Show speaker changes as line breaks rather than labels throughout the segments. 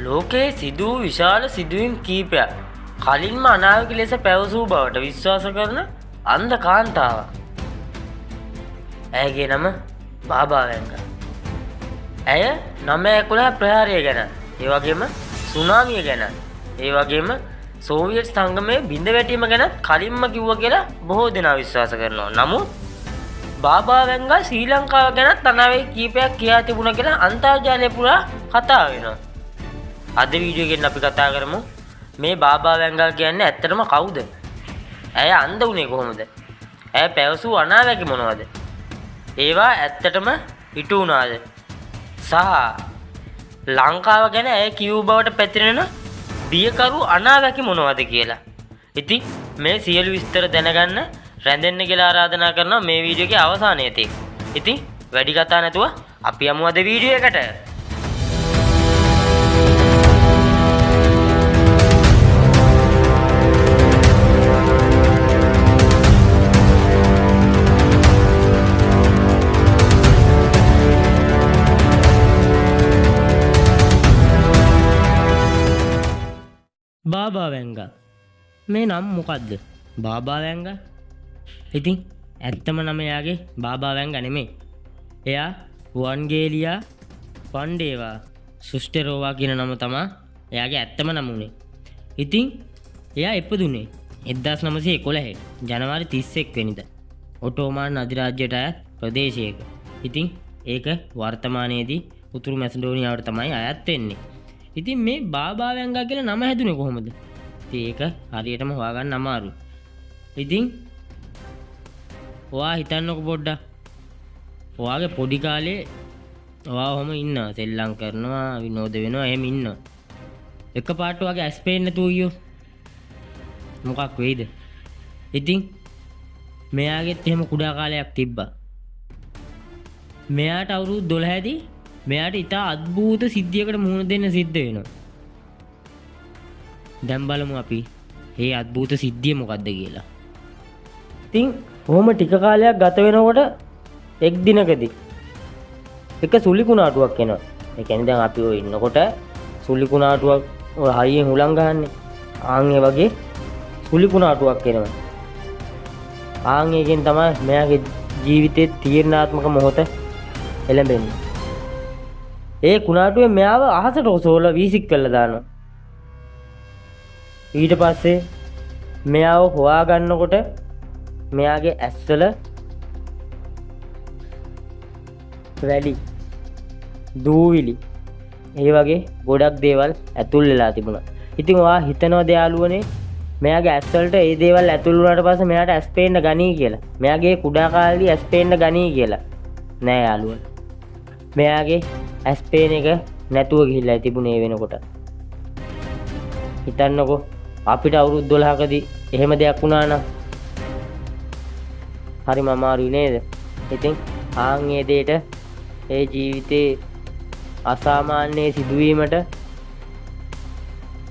ලෝකයේ සිදු වූ විශාල සිදුවීම් කීපයක් කලින්ම අනාවැක ලෙස පැවසූ බවට විශ්වාස කරන අන්ධ කාන්තාවක්. ඇයගේ නම බාබා වැංගා. ඇය 9/11 ප්‍රහාරය ගැන, ඒ වගේම සුනාමිය ගැන, ඒ වගේම සෝවියට් සංගමයේ බිඳ වැටීම ගැන කලින්ම කිව්වා කියලා බොහෝ දෙනා විශ්වාස කරනවා. නමුත් බාබා වැංගා ශ්‍රී ලංකාව ගැනත් අනාවැක කීපයක් කියා තිබුණා කියලා අන්තර්ජාලය පුරා කතා වෙනවා. අද වීඩියෝ එකෙන් අපි කතා කරමු මේ බාබා වැංගා කියන්නේ ඇත්තටම කවුද? ඇය අන්ධ වුණේ කොහොමද? ඇය පැවසූ අනාවැක මොනවද? ඒවා ඇත්තටම ඉටු වුණාද? සහ ලංකාව ගැන ඇය කියූ බවට පැතිරෙන බියකරු අනාවැක මොනවද කියලා. ඉතින් මේ සියලු විස්තර දැනගන්න රැඳෙන්න කියලා ආරාධනා කරනවා මේ වීඩියෝ එකේ අවසානයේදී. ඉතින් වැඩි කතා නැතුව අපි යමු අද වීඩියෝ එකට. බාබා වැංගා මේ නම් මොකද්ද? බාබා වැංගා ඉතින් ඇත්තම නම එයාගේ බාබා වැංගා නෙමෙයි. එයා වන්ගේලියා පණ්ඩේවා සුස්ටරෝවා කියන නම තමයි එයාගේ ඇත්තම නම උනේ. ඉතින් එයා ඉපදුනේ 1911 ජනවාරි 31 වෙනිදා ඔටෝමාන් අධිරාජ්‍යයට අයත් ප්‍රදේශයක. ඉතින් ඒක වර්තමානයේදී උතුරු මැසඩෝනියාවට තමයි අයත් වෙන්නේ. ඉතින් මේ බාබා වැංගා කියලා නම හැදුනේ කොහොමද? ඉතින් ඒක හරියටම හොයාගන්න අමාරුයි. ඉතින් ඔයා හිතන්නකො පොඩ්ඩක්. ඔයාගේ පොඩි කාලේ ඔයා ඔහම ඉන්නවා, සෙල්ලම් කරනවා, විනෝද වෙනවා, එහෙම ඉන්නවා. එකපාරට ඔයාගේ ඇස් පේන්නේ නැතුව ගියෝ මොකක් වෙයිද? ඉතින් මෙයාගෙත් එහෙම කුඩා කාලයක් තිබ්බා. මෙයාට අවුරුදු 12 දී මෙයාට ඉතා අద్භූත සිද්ධියකට මුහුණ දෙන්න සිද්ධ වෙනවා. දැන් බලමු අපි මේ අద్භූත සිද්ධිය මොකක්ද කියලා. ඉතින් කොහොම ටික කාලයක් ගත වෙනකොට එක් දිනකදී එක සුලි කුණාටුවක් එනවා. ඒ කියන්නේ දැන් අපි ඔය ඉන්නකොට සුලි කුණාටුවක් ඔය හයියෙන් හුලං ගහන්නේ. ආන් ඒ වගේ සුලි කුණාටුවක් එනවා. ආන් එකෙන් තමයි මෙයාගේ ජීවිතයේ තීරණාත්මක මොහොත එළඹෙන්නේ. ඒ කුණාටුවේ මෙයාව අහසට ඔසවලා වීසික් කරලා දානවා. ඊට පස්සේ මෙයාව හොයා ගන්නකොට මෙයාගේ ඇස්වල වැලි, දූවිලි, ඒ වගේ ගොඩක් දේවල් ඇතුල් වෙලා තිබුණා. ඉතින් ඔයා හිතනවද යාළුවනේ මෙයාගේ ඇස්වලට ඒ දේවල් ඇතුල් වුණාට පස්සේ මෙයාට ඇස් පේන්න ගනී කියලා? මෙයාගේ කුඩා කාලේදී ඇස් පේන්න ගනී කියලා? නෑ යාළුවනේ. මෙයාගේ ඇස් පේන එක නැතුව ගිහිල්ලා තිබුණේ වෙනකොට. හිතන්නකෝ අපිට අවුරුදු 12කදී එහෙම දෙයක් වුණා නම් හරිම අමාරුයි නේද? ඉතින් ආන් මේ දෙයට ඒ ජීවිතේ අසාමාන්‍ය සිදුවීමට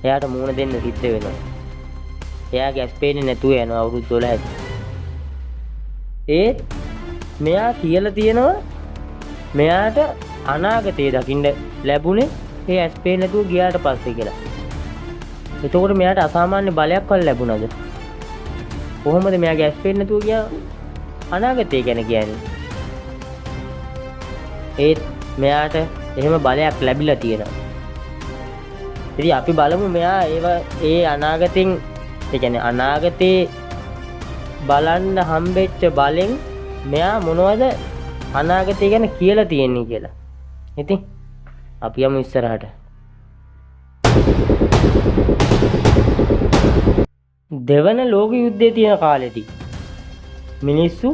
එයාට මුහුණ දෙන්න සිද්ධ වෙනවා. එයාගේ ඇස් පේන්නේ නැතුව යනවා අවුරුදු 12දී. ඒත් මෙයා කියලා තියෙනවා මෙයාට අනාගතය දකින්න ලැබුණේ ඒ ඇස් පේන්නේ නැතුව ගියාට පස්සේ කියලා. එතකොට මෙයාට අසාමාන්‍ය බලයක් වල ලැබුණාද? කොහොමද මෙයාගේ ඇස් පේන්නේ නැතුව ගියා අනාගතය ගැන කියන්නේ? ඒත් මෙයාට එහෙම බලයක් ලැබිලා තියෙනවා. ඉතින් අපි බලමු මෙයා ඒ අනාගතෙන්, ඒ කියන්නේ අනාගතේ බලන්න හම්බෙච්ච බලෙන් මෙයා මොනවද අනාගතය ගැන කියලා තියෙන්නේ කියලා. ඉතින් අපි යමු ඉස්සරහට. දෙවන ලෝක යුද්ධයේ තියෙන කාලෙදී මිනිස්සු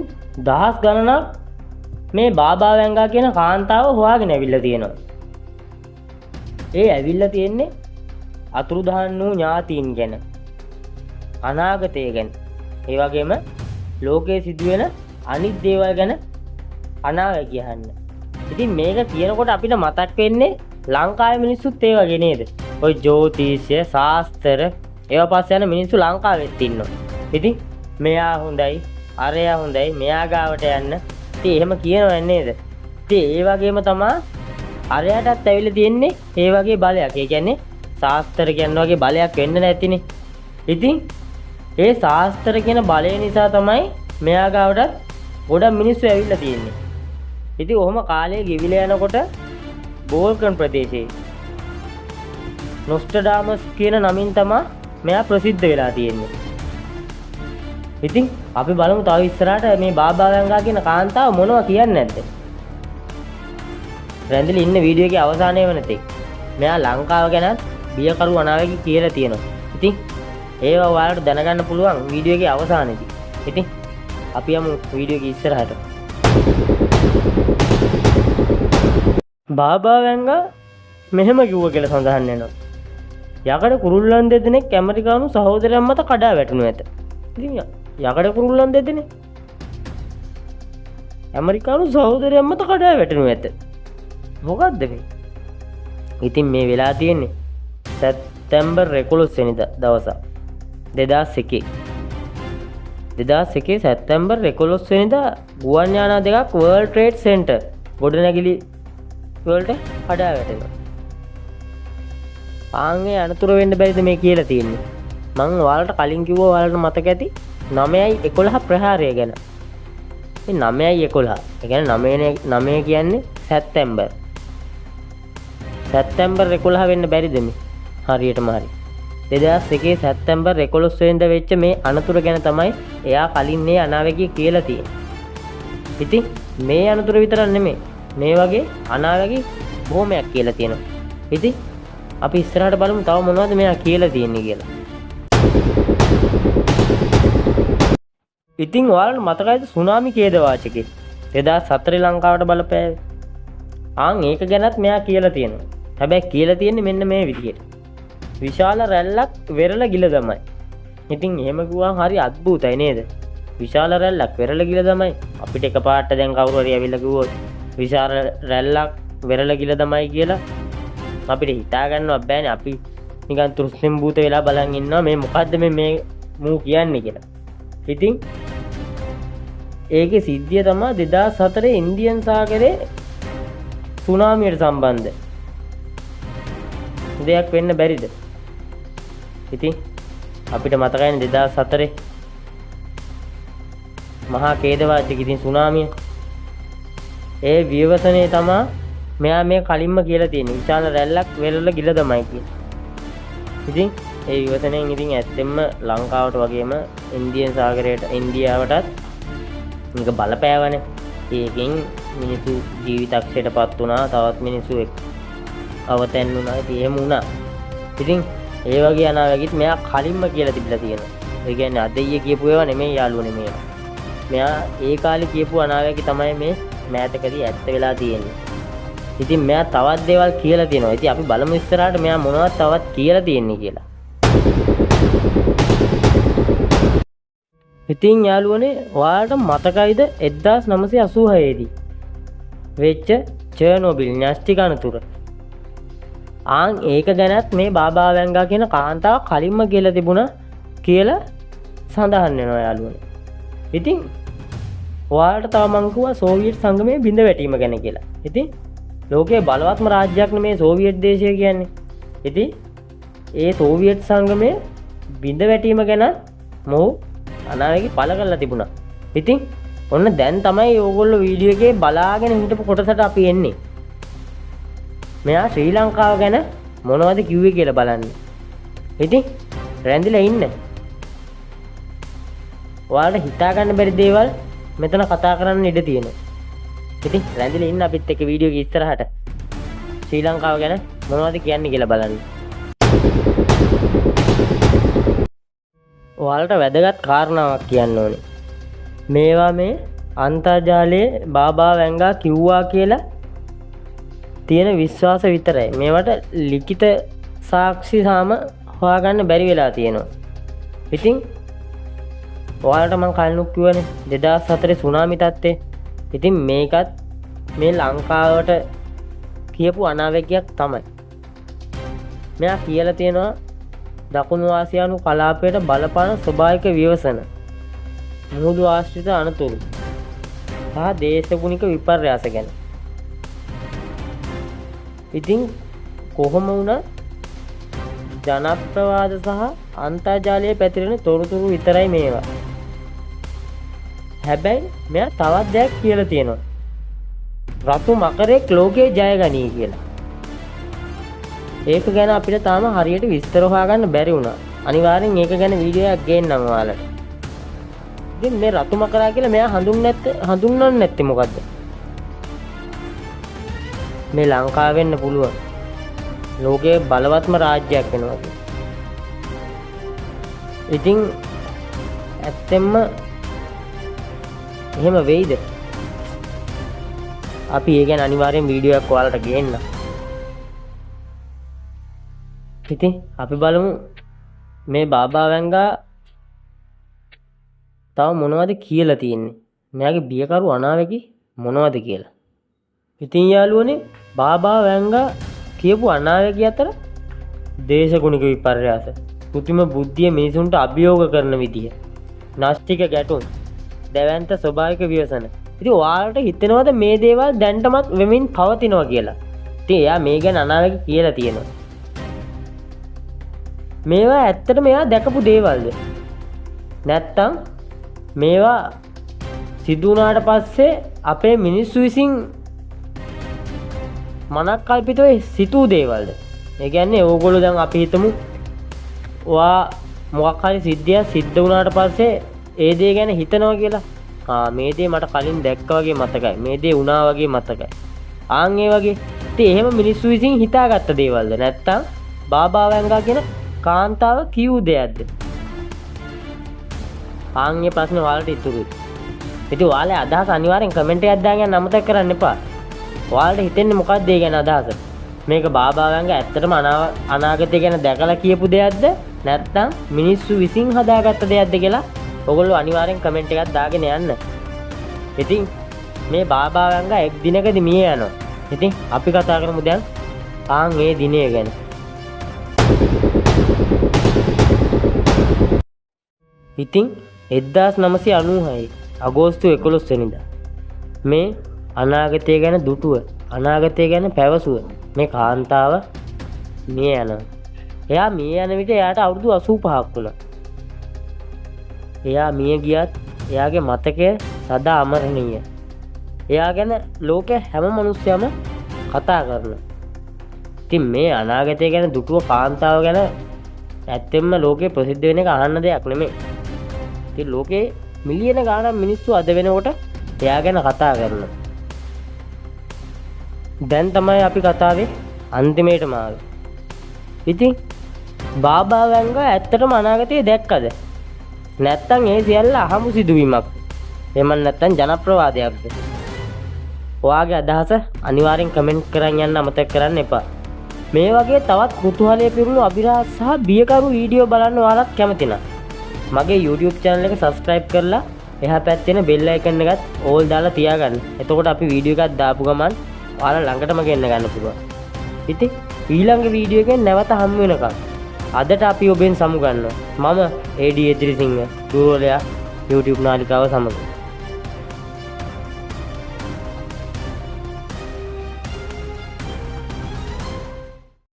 දහස් ගණනක් මේ බාබා වැංගා කියන කාන්තාව හොයාගෙන ඇවිල්ලා තියෙනවා. ඒ ඇවිල්ලා තියෙන්නේ අතුරුදහන් වූ ඥාතීන් ගැන, අනාගතය ගැන, ඒ වගේම ලෝකයේ සිදුවෙන අනිත් දේවල් ගැන අනාවැක කියන්න. ඉතින් මේක කියනකොට අපිට මතක් වෙන්නේ ලංකාවේ මිනිස්සුත් ඒ වගේ නේද? ඔය ජ්‍යොතිෂය, ශාස්ත්‍ර ඒවා පස්සේ යන මිනිස්සු ලංකාවෙත් ඉන්නවා. ඉතින් මෙයා හොඳයි, අරයා හොඳයි, මෙයා ගාවට යන්න. ඉතින් එහෙම කියනව නේද? ඉතින් ඒ වගේම තමයි අරයටත් ඇවිල්ලා තියෙන්නේ ඒ වගේ බලයක්. ඒ කියන්නේ ශාස්ත්‍ර කියන වගේ බලයක් වෙන්න නැතිනේ. ඉතින් ඒ ශාස්ත්‍ර කියන බලය නිසා තමයි මෙයා ගාවටත් ගොඩක් මිනිස්සු ඇවිල්ලා තියෙන්නේ. ඉතින් ඔහොම කාලය ගෙවිලා යනකොට බෝල්කන් ප්‍රදේශයේ නොස්ට්‍රඩාමස් කියන නමින් තමයි මෙයා ප්‍රසිද්ධ වෙලා තියෙන්නේ. ඉතින් අපි බලමු තව ඉස්සරහට මේ බාබා වැංගා කියන කාන්තාව මොනවා කියන්නේ නැද්ද? රැඳිලා ඉන්න වීඩියෝ එකේ අවසානයේ වෙනතෙක් මෙයා ලංකාව ගැන බියකරු අනාවැකි කියලා තියෙනවා. ඉතින් ඒවා ඔයාලට දැනගන්න පුළුවන් වීඩියෝ එකේ අවසානයේදී. ඉතින් අපි යමු වීඩියෝ එකේ ඉස්සරහට. බාබා වැංගා මෙහෙම කිව්වා කියලා සඳහන් වෙනවා. යකඩ කුරුල්ලන් දෙදෙනෙක් ඇමරිකානු සහෝදරයන් මත කඩා වැටුණු ඇත. ඉතින් යකඩ කුරුල්ලන් දෙදෙනෙක් ඇමරිකානු සහෝදරයන් මත කඩා වැටුණු ඇත. මොකක්ද මේ? ඉතින් මේ වෙලා තියෙන්නේ සැප්තැම්බර් 11 වෙනිදා දවස 2001 සැප්තැම්බර් 11 වෙනිදා ගුවන් යානා දෙකක් වර්ල්ඩ් ට්‍රේඩ් සෙන්ටර් ගොඩනැගිලි වලට කඩා වැටෙනවා. ආන්ගේ අනතුරු වෙන්න බැරිද මේ කියලා තියෙන්නේ. මම ඔයාලට කලින් කිව්වා ඔයාලට මතක ඇති 9/11 ප්‍රහාරය ගැන. මේ 9/11 ඒ කියන්නේ 9 කියන්නේ සැප්තැම්බර් 11 වෙන්න බැරිද මේ? හරියටම හරි. 2001 සැප්තැම්බර් 11 වෙනිදා වෙච්ච මේ අනතුර ගැන තමයි එයා කලින් මේ අනාවැකිය කියලා තියෙන්නේ. ඉතින් මේ අනතුර විතරක් නෙමෙයි මේ වගේ අනාවැකි බොහොමයක් කියලා තියෙනවා. ඉතින් අපි ඉස්සරහට බලමු තව මොනවද මෙයා කියලා තියෙන්නේ කියලා. ඉතින් ඔයාලට මතකයිද සුනාමි ඛේද වාචකේ 2004 ලංකාවට බලපෑවේ? ඒක ගැනත් මෙයා කියලා තියෙනවා. හැබැයි කියලා තියෙන්නේ මෙන්න මේ විදිහට. විශාල රැල්ලක් වෙරළ ගිල තමයි. ඉතින් එහෙම කිව්වම හරි අద్භූතයි නේද? විශාල රැල්ලක් වෙරළ ගිල තමයි. අපිට එකපාරට දැන් කවුරු හරි ඇවිල්ලා කිව්වොත් විශාල රැල්ලක් වෙරළ ගිල තමයි කියලා අපිට හිතා ගන්නවත් බෑනේ. අපි නිකන් තෘෂ්ණිම් භූත වෙලා බලන් ඉන්නවා මේ මොකද්ද මේ මූ කියන්නේ කියලා. ඉතින් ඒකේ සිද්ධිය තමයි 2004 ඉන්දියන් සාගරේ සුනාමියට සම්බන්ධ දෙයක් වෙන්න බැරිද? ඉතින් අපිට මතකයිනේ 2004 මහා ඛේදවාචක ඉතින් සුනාමිය. ඒ විවසනේ තමයි මෙයා මේ කලින්ම කියලා තියෙන්නේ. විශාල රැල්ලක් වෙරළ ගිල තමයි කියන්නේ. ඉතින් ඒ විවසනෙන් ඉතින් ඇත්තෙන්ම ලංකාවට වගේම ඉන්දියන් සාගරයට ඉන්දියාවටත් මේක බලපෑවනේ. ඒකෙන් මිනිස්සු ජීවිතක්ෂයටපත් වුණා. තවත් මිනිස්සු අවතැන් වුණා. ඉතින් එහෙම වුණා. ඉතින් ඒ වගේ අනාවැකිත් මෙයා කලින්ම කියලා තිබිලා තියෙනවා. ඒ කියන්නේ අද ඊයේ කියපු ඒවා නෙමෙයි යාළුවනේ මේවා. මෙයා ඒ කාලේ කියපු අනාවැකි තමයි මේ මෑතකදී ඇත්ත වෙලා තියෙන්නේ. ඉතින් මෙයා තවත් දේවල් කියලා තියෙනවා. ඉතින් අපි බලමු ඉස්සරහට මෙයා මොනවද තවත් කියලා තියෙන්නේ කියලා. ඉතින් යාළුවනේ ඔයාලට මතකයිද 1986 දී වෙච්ච චර්නෝබිල් න්‍යෂ්ටික අනතුර? ඒක ගැනත් මේ බාබා වැංගා කියන කාන්තාව කලින්ම කියලා තිබුණා කියලා සඳහන් වෙනවා යාළුවනේ. ඉතින් ඔයාලට තව මං කිව්වා සෝවියට් සංගමයේ බිඳ වැටීම ගැන කියලා. ඉතින් ලෝකයේ බලවත්ම රාජ්‍යයක් නේ මේ සෝවියට් දේශය කියන්නේ. ඉතින් ඒ සෝවියට් සංගමයේ බිඳ වැටීම ගැන මොහු අනාවැකි පළ කරලා තිබුණා. ඉතින් ඔන්න දැන් තමයි ඕගොල්ලෝ වීඩියෝ එකේ බලාගෙන හිටපු කොටසට අපි එන්නේ. මෙයා ශ්‍රී ලංකාව ගැන මොනවද කිව්වේ කියලා බලන්න. ඉතින් රැඳිලා ඉන්න. ඔයාලට හිතා ගන්න බැරි දේවල් මෙතන කතා කරන්න ඉඩ තියෙනවා. ඉතින් රැඳිලා ඉන්න අපිත් එක්ක වීඩියෝ එක ඉස්සරහට ශ්‍රී ලංකාව ගැන මොනවද කියන්නේ කියලා බලන්න. ඔයාලට වැදගත් කාරණාවක් කියන්න ඕනේ. මේවා මේ අන්තර්ජාලයේ බාබා වැංගා කිව්වා කියලා තියෙන විශ්වාස විතරයි. මේවට ලිඛිත සාක්ෂි සාම හොයාගන්න බැරි වෙලා තියෙනවා. ඉතින් ඔයාලට මම කලිනුත් කිව්වනේ 2004 සුනාමි තත්ත්වය. ඉතින් මේකත් මේ ලංකාවට කියපු අනාවැකියක් තමයි. මෙයා කියලා තියෙනවා දකුණු ආසියානු කලාපයට බලපාන ස්වභාවික විවසන, මුහුදු ආශ්‍රිත අනතුරු සහ දේශගුණික විපර්යාස ගැන. ඉතින් කොහොම වුණත් ජනප්‍රවාද සහ අන්තර්ජාලයේ පැතිරෙන තොරතුරු විතරයි මේවා. හැබැයි මෙයා තවත් දෙයක් කියලා තියෙනවා. රතු මකරෙක් ලෝකේ ජය ගනී කියලා. ඒක ගැන අපිට තාම හරියට විස්තර හොයාගන්න බැරි වුණා. අනිවාර්යෙන් ඒක ගැන වීඩියෝ එකක් ගේන්නම් ඔයාලට. ඉතින් මේ රතු මකරා කියලා මෙයා හඳුන්වන්නේ නැත්තේ මොකද්ද? මේ ලංකාව වෙන්න පුළුවන්. ලෝකයේ බලවත්ම රාජ්‍යයක් වෙනවා. ඉතින් ඇත්තෙන්ම එහෙම වෙයිද? අපි ඒ ගැන අනිවාර්යෙන් වීඩියෝ එකක් ඔයාලට ගේන්න. ඉතින් අපි බලමු මේ බාබා වැංගා තව මොනවද කියලා තියෙන්නේ. මෙයාගේ බියකරු අනාවැකි මොනවද කියලා. ඉතින් යාළුවනේ බාබා වැංගා කියපු අනාවැකි අතර දේශගුණික විපර්යාස, කෘත්‍රිම බුද්ධිය මිනිසුන්ට අභියෝග කරන විදිය, නාස්තික ගැටුම්, දැවැන්ත ස්වභාවික ව්‍යසන. ඉතින් ඔයාලට හිතෙනවද මේ දේවල් දැන්ටමත් වෙමින් පවතිනවා කියලා? ඉතින් එයා මේ ගැන අනාවැකි කියලා තියෙනවා. මේවා ඇත්තටම එයා දැකපු දේවල්ද? නැත්තම් මේවා සිදු වුණාට පස්සේ අපේ මිනිස්සු විසින් මනක් කල්පිතව සිතූ දේවල්ද? ඒ කියන්නේ ඕගොල්ලෝ දැන් අපි හිතමු ඔයා මොකක් හරි සිද්ධියක් සිද්ධ වුණාට පස්සේ ඒ දේ ගැන හිතනවා කියලා. මේ දේ මට කලින් දැක්කා වගේ මතකයි. මේ දේ වුණා වගේ මතකයි. ආන් ඒ වගේ. ඉතින් එහෙම මිනිස්සු විසින් හිතාගත්ත දේවල්ද? නැත්තම් බාබා වැංගා කියන කාන්තාව කියූ දෙයක්ද? ආන්ගේ ප්‍රශ්නේ ඔයාලට ඉතුරුයි. ඉතින් ඔයාලේ අදහස අනිවාර්යෙන් කමෙන්ට් එකක් දාගෙන අමතක කරන්න එපා. ඔයාලට හිතෙන්නේ මොකක්ද ඒ ගැන අදහස? මේක බාබා වැංගා ඇත්තටම අනාගතය ගැන දැකලා කියපු දෙයක්ද? නැත්නම් මිනිස්සු විසින් හදාගත්ත දෙයක්ද කියලා ඔයගොල්ලෝ අනිවාර්යෙන් කමෙන්ට් එකක් දාගෙන යන්න. ඉතින් මේ බාබා වැංගා එක් දිනකදී මිය යනවා. ඉතින් අපි කතා කරමු දැන් ඒ දිනය ගැන. ඉතින් 1996 අගෝස්තු 11 වෙනිදා මේ අනාගතය ගැන දුටුව, අනාගතය ගැන පැවසුව මේ කාන්තාව මිය යනවා. එයා මිය යන විට එයාට අවුරුදු 85ක් වුණා. එයා මිය ගියත් එයාගේ මතකය සදා අමරණීය. එයා ගැන ලෝකයේ හැම මිනිස්සයම කතා කරනවා. ඉතින් මේ අනාගතය ගැන දුටුව කාන්තාව ගැන ඇත්තෙන්ම ලෝකේ ප්‍රසිද්ධ වෙන එක අහන්න දෙයක් නෙමෙයි. ඉතින් ලෝකේ මිලියන ගාණක් මිනිස්සු අද වෙනකොට එයා ගැන කතා කරනවා. දැන් තමයි අපි කතාවේ අන්තිමේටම ආවේ. ඉතින් බාබා වැංගා ඇත්තටම අනාගතය දැක්කද? නැත්තම් ඒ සියල්ල අහමු සිදුවීමක්? එහෙම නැත්තම් ජනප්‍රවාදයක්ද? ඔයාගේ අදහස අනිවාර්යෙන් කමෙන්ට් කරන් යන්න අමතක කරන්න එපා. මේ වගේ තවත් කුතුහලයේ පිරුණු අභිරහස් සහ බියකරු වීඩියෝ බලන්න ඔයාලත් කැමති නම් මගේ YouTube channel එක subscribe කරලා එහා පැත්තේ තියෙන bell icon එකත් all දාලා තියාගන්න. එතකොට අපි වීඩියෝ එකක් දාපු ගමන් ඔයාලා ළඟටම ගෙන්න ගන්න පුළුවන්. ඉතින් ඊළඟ වීඩියෝ එකෙන් නැවත හමු වෙනකම් අදට අපි ඔබෙන් සමු ගන්නවා. මම AD එදිරිසිංහ දුරවලයා YouTube නාලිකාව සමග.